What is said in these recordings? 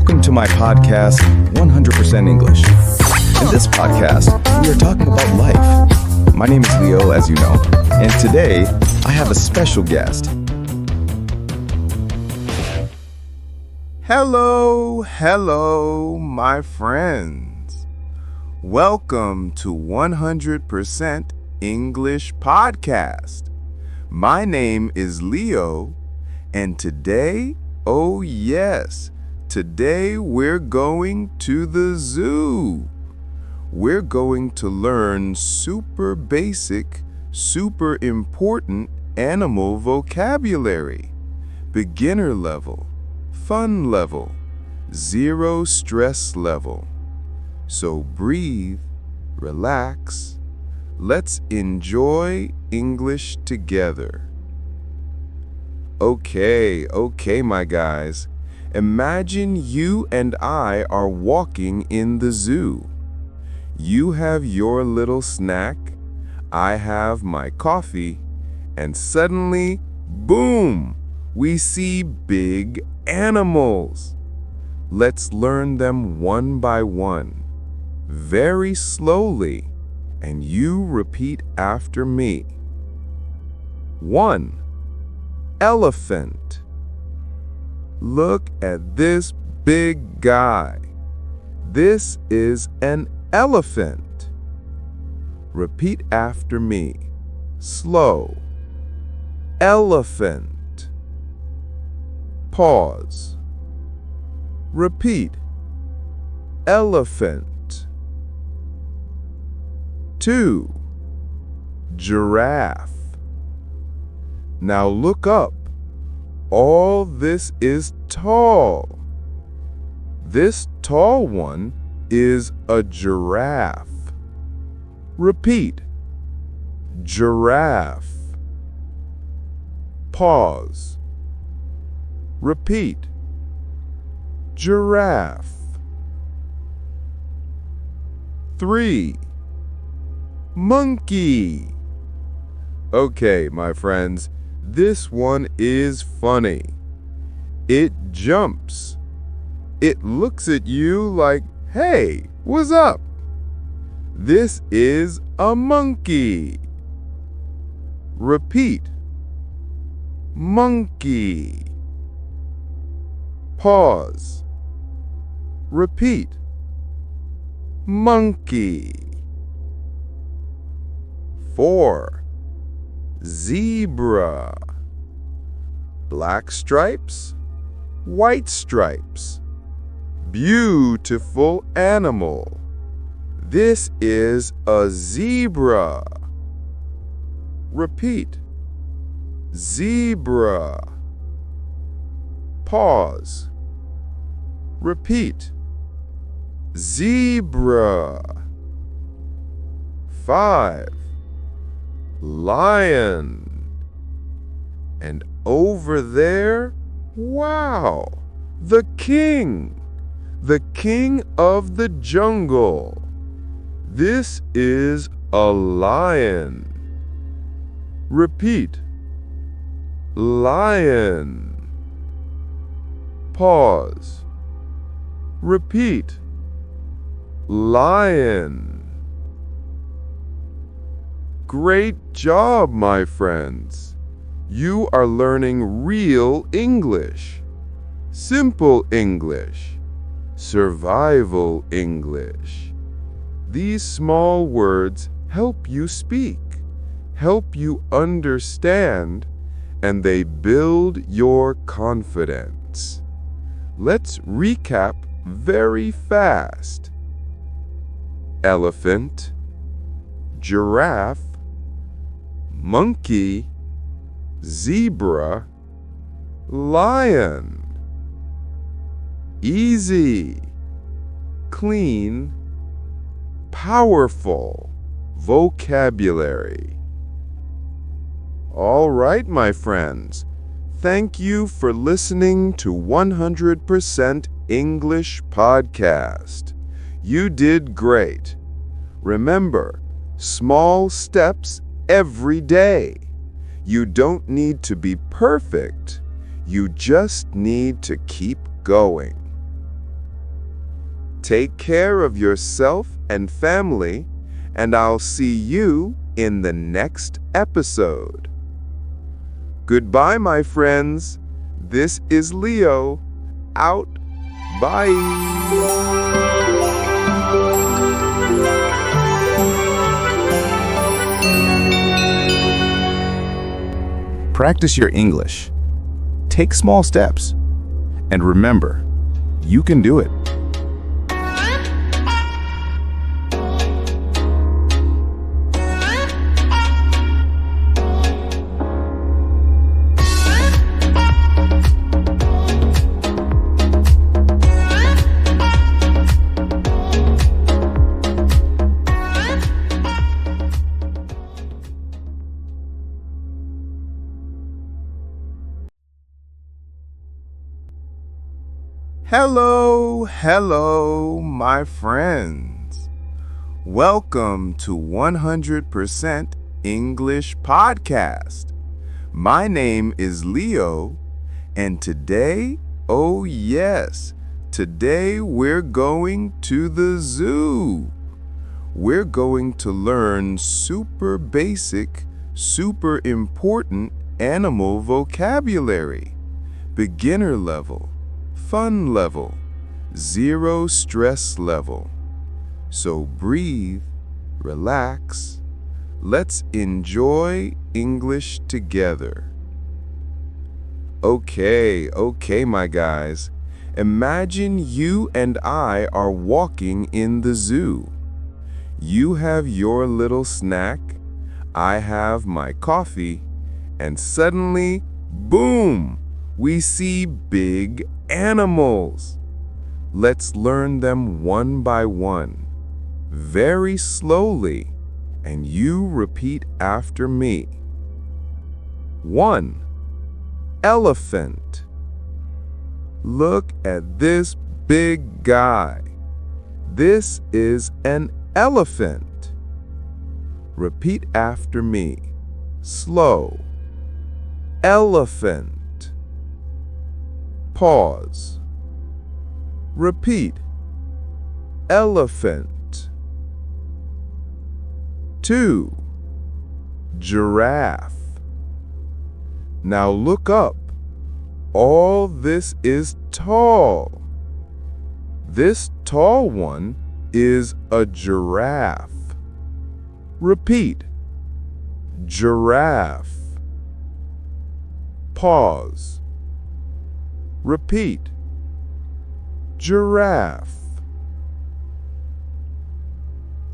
Welcome to my podcast, 100% English. In this podcast, we are talking about life. My name is Leo, as you know, and today I have a special guest. Hello, my friends. Welcome to 100% English Podcast. My name is Leo, and today, oh yes, today we're going to the zoo. We're going to learn super basic, super important animal vocabulary, beginner level, fun level, zero stress level. So breathe, relax. Let's enjoy English together. Okay, my guys. Imagine you and I are walking in the zoo. You have your little snack, I have my coffee, and suddenly, boom, we see big animals. Let's learn them one by one, very slowly, and you repeat after me. 1. Elephant. Look at this big guy. This is an elephant. Repeat after me. Slow. Elephant. Pause. Repeat. Elephant. 2. Giraffe. Now look up. All this is tall. This tall one is a giraffe. Repeat. Giraffe. Pause. Repeat. Giraffe. 3. Monkey. Okay, my friends, this one is funny. It jumps. It looks at you like, hey, what's up? This is a monkey. Repeat. Monkey. Pause. Repeat. Monkey. 4. Zebra. Black stripes, white stripes. Beautiful animal. This is a zebra. Repeat. Zebra. Pause. Repeat. Zebra. 5. Lion. And over there, wow, the king of the jungle. This is a lion. Repeat. Lion. Pause. Repeat. Lion. Great job, my friends. You are learning real English, simple English, survival English. These small words help you speak, help you understand, and they build your confidence. Let's recap very fast. Elephant, giraffe, monkey, zebra, lion. Easy, clean, powerful vocabulary. All right, my friends. Thank you for listening to 100% English Podcast. You did great. Remember, small steps every day. You don't need to be perfect. You just need to keep going. Take care of yourself and family, and I'll see you in the next episode. Goodbye, my friends. This is Leo. Out. Bye. Practice your English. Take small steps. And remember, you can do it. Hello, my friends. Welcome to 100% English Podcast. My name is Leo, and today, oh yes, today we're going to the zoo. We're going to learn super basic, super important animal vocabulary, beginner level, fun level, zero stress level. So breathe, relax. Let's enjoy English together. Okay, my guys. Imagine you and I are walking in the zoo. You have your little snack, I have my coffee, and suddenly, boom! We see big animals. Let's learn them one by one, very slowly, and you repeat after me. 1. Elephant. Look at this big guy. This is an elephant. Repeat after me, slow. Elephant. Pause. Repeat. Elephant. 2. Giraffe. Now look up. All this is tall. This tall one is a giraffe. Repeat. Giraffe. Pause. Repeat. Giraffe.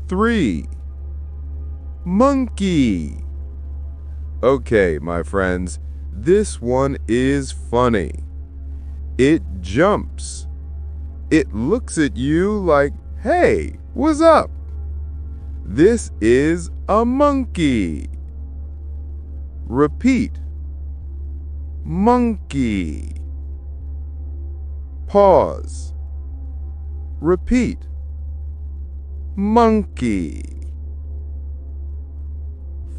3. Monkey. Okay, my friends, this one is funny. It jumps. It looks at you like, hey, what's up? This is a monkey. Repeat. Monkey. Pause. Repeat. Monkey.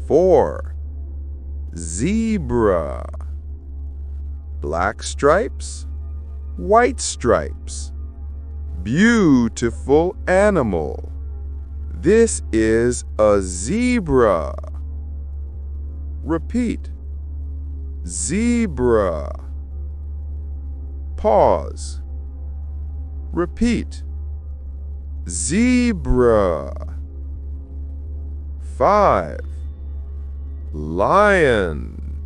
4. Zebra. Black stripes, white stripes. Beautiful animal. This is a zebra. Repeat. Zebra. Pause. Repeat. Zebra. 5. Lion.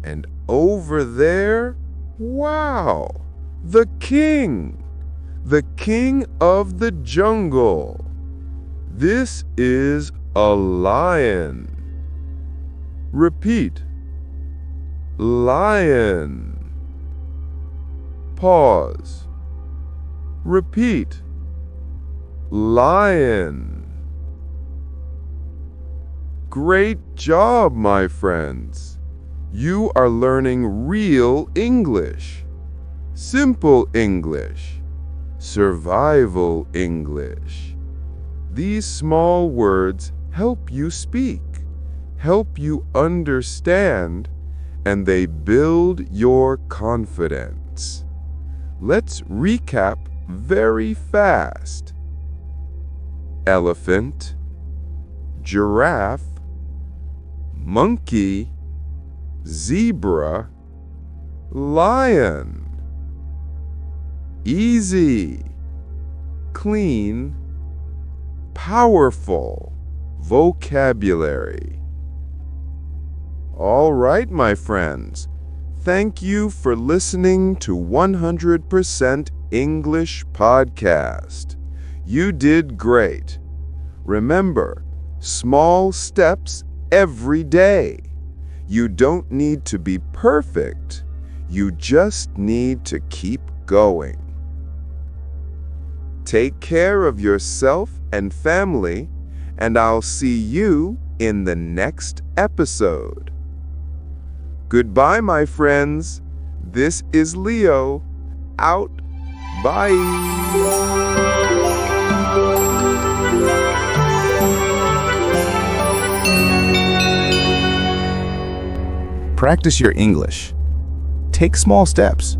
And over there, wow, the king of the jungle. This is a lion. Repeat. Lion. Pause. Repeat. Lion. Great job, my friends. You are learning real English, simple English, survival English. These small words help you speak, help you understand, and they build your confidence. Let's recap very fast. Elephant, giraffe, monkey, zebra, lion. Easy, clean, powerful vocabulary. All right, my friends. Thank you for listening to 100% English Podcast. You did great. Remember, small steps every day. You don't need to be perfect. You just need to keep going. Take care of yourself and family, and I'll see you in the next episode. Goodbye, my friends. This is Leo. Out. Bye. Practice your English. Take small steps.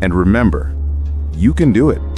And remember, you can do it.